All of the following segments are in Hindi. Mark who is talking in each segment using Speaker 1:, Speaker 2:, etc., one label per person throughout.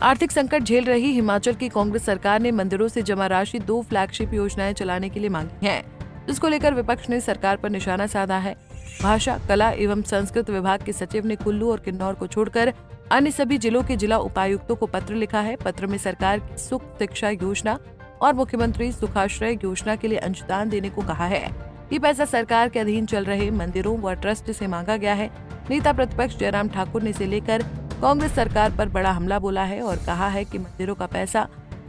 Speaker 1: आर्थिक संकट झेल रही हिमाचल की कांग्रेस सरकार ने मंदिरों से जमा राशि 2 फ्लैगशिप योजनाएं चलाने के लिए मांगी है, जिसको लेकर विपक्ष ने सरकार पर निशाना साधा है। भाषा, कला एवं संस्कृत विभाग के सचिव ने कुल्लू और किन्नौर को छोड़कर अन्य सभी जिलों के जिला उपायुक्तों को पत्र लिखा है। पत्र में सरकार की सुख शिक्षा योजना और मुख्यमंत्री सुखाश्रय योजना के लिए अंशदान देने को कहा है। ये पैसा सरकार के अधीन चल रहे मंदिरों व ट्रस्ट से मांगा गया है। नेता प्रतिपक्ष जयराम ठाकुर ने इसे लेकर कांग्रेस सरकार पर बड़ा हमला बोला है और कहा है कि मंदिरों का पैसा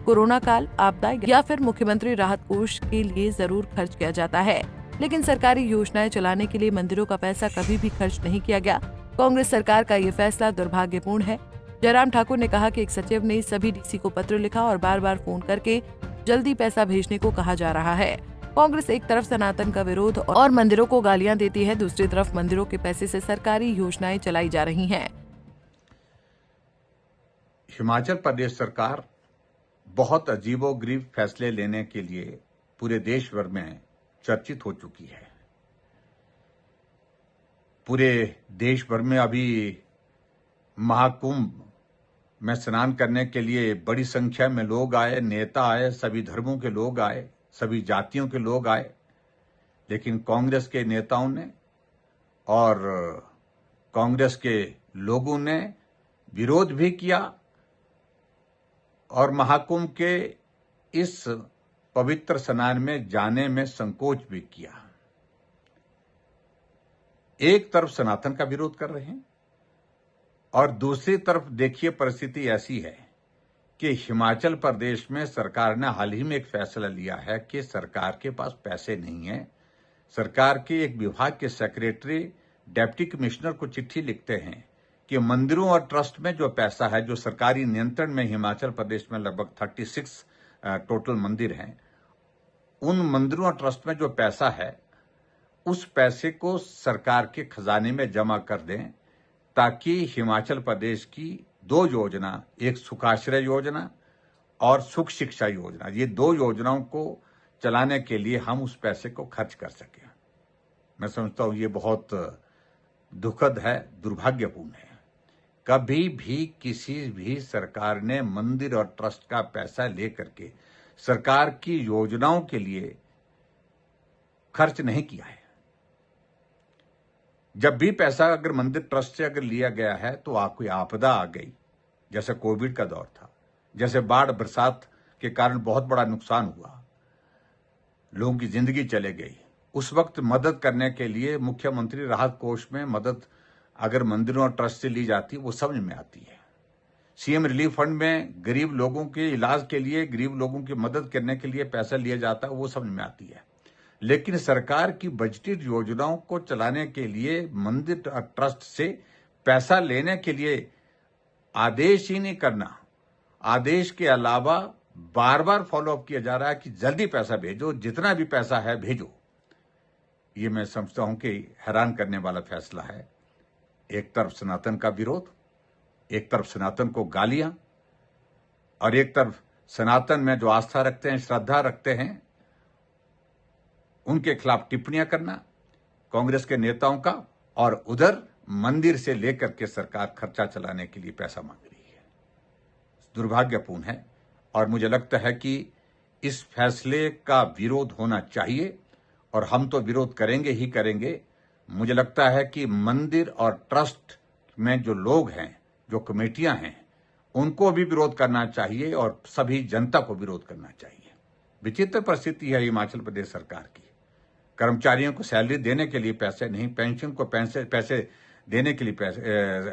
Speaker 1: कोरोना काल, आपदा या फिर मुख्यमंत्री राहत कोष के लिए जरूर खर्च किया जाता है, लेकिन सरकारी योजनाएं चलाने के लिए मंदिरों का पैसा कभी भी खर्च नहीं किया गया। कांग्रेस सरकार का ये फैसला दुर्भाग्यपूर्ण है। जयराम ठाकुर ने कहा कि एक सचिव ने सभी डीसी को पत्र लिखा और बार बार फोन करके जल्दी पैसा भेजने को कहा जा रहा है। कांग्रेस एक तरफ सनातन का विरोध और मंदिरों को गालियां देती है, दूसरी तरफ मंदिरों के पैसे से सरकारी योजनाएं चलाई जा रही हैं।
Speaker 2: हिमाचल प्रदेश सरकार बहुत अजीबोगरीब फैसले लेने के लिए पूरे देश भर में चर्चित हो चुकी है। पूरे देश भर में अभी महाकुंभ में स्नान करने के लिए बड़ी संख्या में लोग आए, नेता आए, सभी धर्मों के लोग आए, सभी जातियों के लोग आए, लेकिन कांग्रेस के नेताओं ने और कांग्रेस के लोगों ने विरोध भी किया और महाकुंभ के इस पवित्र स्नान में जाने में संकोच भी किया। एक तरफ सनातन का विरोध कर रहे हैं और दूसरी तरफ देखिए परिस्थिति ऐसी है कि हिमाचल प्रदेश में सरकार ने हाल ही में एक फैसला लिया है कि सरकार के पास पैसे नहीं है। सरकार के एक विभाग के सेक्रेटरी डिप्टी कमिश्नर को चिट्ठी लिखते हैं कि मंदिरों और ट्रस्ट में जो पैसा है, जो सरकारी नियंत्रण में हिमाचल प्रदेश में लगभग 36 टोटल मंदिर हैं, उन मंदिरों और ट्रस्ट में जो पैसा है उस पैसे को सरकार के खजाने में जमा कर दें, ताकि हिमाचल प्रदेश की 2 योजना, एक सुखाश्रय योजना और सुख शिक्षा योजना, ये 2 योजनाओं को चलाने के लिए हम उस पैसे को खर्च कर सकें। मैं समझता हूं ये बहुत दुखद है, दुर्भाग्यपूर्ण है। कभी भी किसी भी सरकार ने मंदिर और ट्रस्ट का पैसा लेकर के सरकार की योजनाओं के लिए खर्च नहीं किया है। जब भी पैसा अगर मंदिर ट्रस्ट से अगर लिया गया है तो कोई आपदा आ गई, जैसे कोविड का दौर था, जैसे बाढ़ बरसात के कारण बहुत बड़ा नुकसान हुआ, लोगों की जिंदगी चले गई, उस वक्त मदद करने के लिए मुख्यमंत्री राहत कोष में मदद अगर मंदिरों और ट्रस्ट से ली जाती है वो समझ में आती है। सीएम रिलीफ फंड में गरीब लोगों के इलाज के लिए, गरीब लोगों की मदद करने के लिए पैसा लिया जाता है, वो समझ में आती है। लेकिन सरकार की बजटेड योजनाओं को चलाने के लिए मंदिर और ट्रस्ट से पैसा लेने के लिए आदेश ही नहीं करना, आदेश के अलावा बार बार फॉलोअप किया जा रहा है कि जल्दी पैसा भेजो, जितना भी पैसा है भेजो। ये मैं समझता हूं कि हैरान करने वाला फैसला है। एक तरफ सनातन का विरोध, एक तरफ सनातन को गालियां और एक तरफ सनातन में जो आस्था रखते हैं, श्रद्धा रखते हैं, उनके खिलाफ टिप्पणियां करना कांग्रेस के नेताओं का, और उधर मंदिर से लेकर के सरकार खर्चा चलाने के लिए पैसा मांग रही है। दुर्भाग्यपूर्ण है और मुझे लगता है कि इस फैसले का विरोध होना चाहिए और हम तो विरोध करेंगे ही करेंगे। मुझे लगता है कि मंदिर और ट्रस्ट में जो लोग हैं, जो कमेटियां हैं, उनको भी विरोध करना चाहिए और सभी जनता को विरोध करना चाहिए। विचित्र परिस्थिति है हिमाचल प्रदेश सरकार की। कर्मचारियों को सैलरी देने के लिए पैसे नहीं, पेंशन को पैसे देने के लिए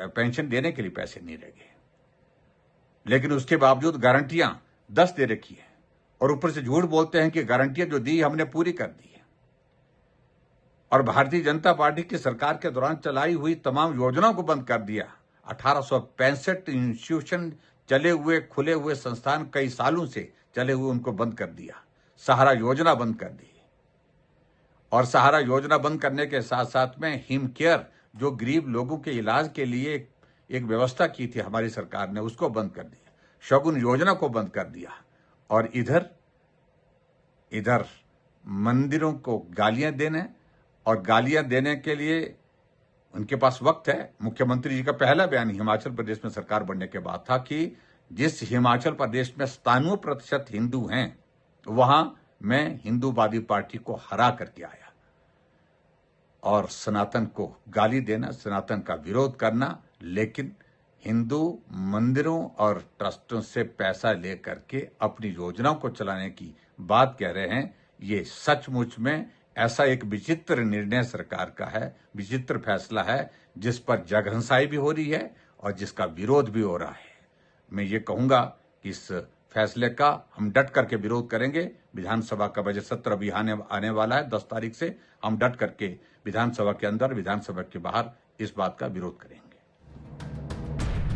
Speaker 2: पेंशन देने के लिए पैसे नहीं रह गए, लेकिन उसके बावजूद गारंटियां 10 दे रखी है और ऊपर से झूठ बोलते हैं कि गारंटियां जो दी हमने पूरी कर दी है। और भारतीय जनता पार्टी की सरकार के दौरान चलाई हुई तमाम योजनाओं को बंद कर दिया। 1865 इंस्टीट्यूशन चले हुए, खुले हुए संस्थान कई सालों से चले हुए, उनको बंद कर दिया। सहारा योजना बंद कर दी और सहारा योजना बंद करने के साथ साथ में हिम केयर, जो गरीब लोगों के इलाज के लिए एक व्यवस्था की थी हमारी सरकार ने, उसको बंद कर दिया। शगुन योजना को बंद कर दिया और इधर मंदिरों को गालियां देने, और गालियां देने के लिए उनके पास वक्त है। मुख्यमंत्री जी का पहला बयान हिमाचल प्रदेश में सरकार बनने के बाद था कि जिस हिमाचल प्रदेश में 97% हिंदू हैं, वहां मैं हिंदूवादी पार्टी को हरा करके आया। और सनातन को गाली देना, सनातन का विरोध करना, लेकिन हिंदू मंदिरों और ट्रस्टों से पैसा लेकर के अपनी योजनाओं को चलाने की बात कह रहे हैं, ये सचमुच में ऐसा एक विचित्र निर्णय सरकार का है, विचित्र फैसला है, जिस पर जगहंसाई भी हो रही है और जिसका विरोध भी हो रहा है। मैं ये कहूंगा कि इस फैसले का हम डट करके विरोध करेंगे। विधानसभा का बजट सत्र अभी आने वाला है 10 तारीख से। हम डट करके विधानसभा के अंदर, विधानसभा के बाहर इस बात का विरोध करेंगे।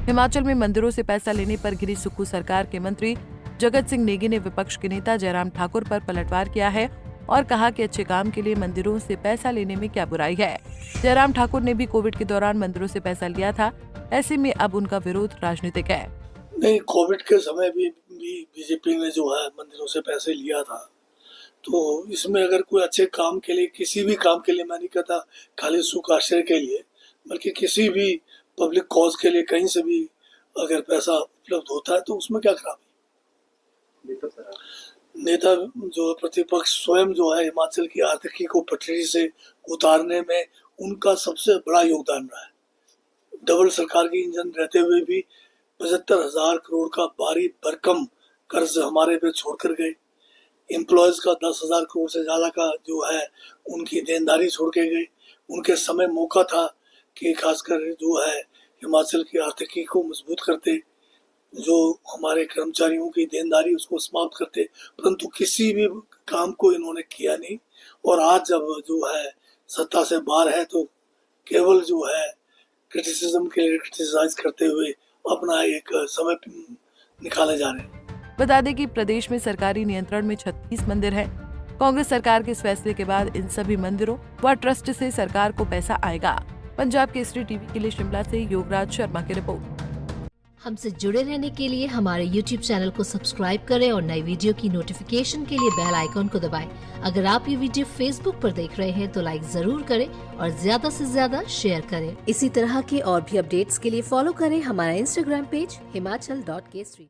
Speaker 1: हिमाचल में मंदिरों से पैसा लेने पर घिरी सुक्खू सरकार के मंत्री जगत सिंह नेगी ने विपक्ष के नेता जयराम ठाकुर पर पलटवार किया है और कहा कि अच्छे काम के लिए मंदिरों से पैसा लेने में क्या बुराई है। जयराम ठाकुर ने भी कोविड के दौरान मंदिरों से पैसा लिया था, ऐसे में अब उनका विरोध राजनीतिक है।
Speaker 3: नहीं, कोविड के समय भी बीजेपी ने जो है मंदिरों से पैसे लिया था, तो इसमें अगर कोई अच्छे काम के लिए, किसी भी काम के लिए, मैं नहीं कहता खाली सुख आश्रय के लिए, बल्कि किसी भी पब्लिक कॉज के लिए कहीं से भी अगर पैसा उपलब्ध होता है तो उसमें क्या खराबी। नेता जो प्रतिपक्ष स्वयं जो है हिमाचल की आर्थिकी को पटरी से उतारने में उनका सबसे बड़ा योगदान रहा है। डबल सरकार की इंजन रहते हुए भी 75,000 करोड़ का भारी भरकम कर्ज हमारे पे छोड़कर गए। एम्प्लॉयज का 10,000 करोड़ से ज्यादा का जो है उनकी देनदारी छोड़ के गए। उनके समय मौका था कि खासकर जो है हिमाचल की आर्थिकी को मजबूत करते, जो हमारे कर्मचारियों की देनदारी उसको समाप्त करते, परंतु किसी भी काम को इन्होंने किया नहीं। और आज जब जो है सत्ता से बाहर है तो केवल जो है क्रिटिसिज्म के लिए क्रिटिसाइज करते हुए अपना एक समय निकाले जा रहे हैं।
Speaker 1: बता दें कि प्रदेश में सरकारी नियंत्रण में 36 मंदिर हैं। कांग्रेस सरकार के इस फैसले के बाद इन सभी मंदिरों व ट्रस्ट से सरकार को पैसा आएगा। पंजाब केसरी टीवी के लिए शिमला से योगराज शर्मा की रिपोर्ट।
Speaker 4: हमसे जुड़े रहने के लिए हमारे YouTube चैनल को सब्सक्राइब करें और नई वीडियो की नोटिफिकेशन के लिए बेल आइकॉन को दबाएं। अगर आप ये वीडियो Facebook पर देख रहे हैं तो लाइक जरूर करें और ज्यादा से ज्यादा शेयर करें। इसी तरह के और भी अपडेट्स के लिए फॉलो करें हमारा Instagram पेज himachal.kesri।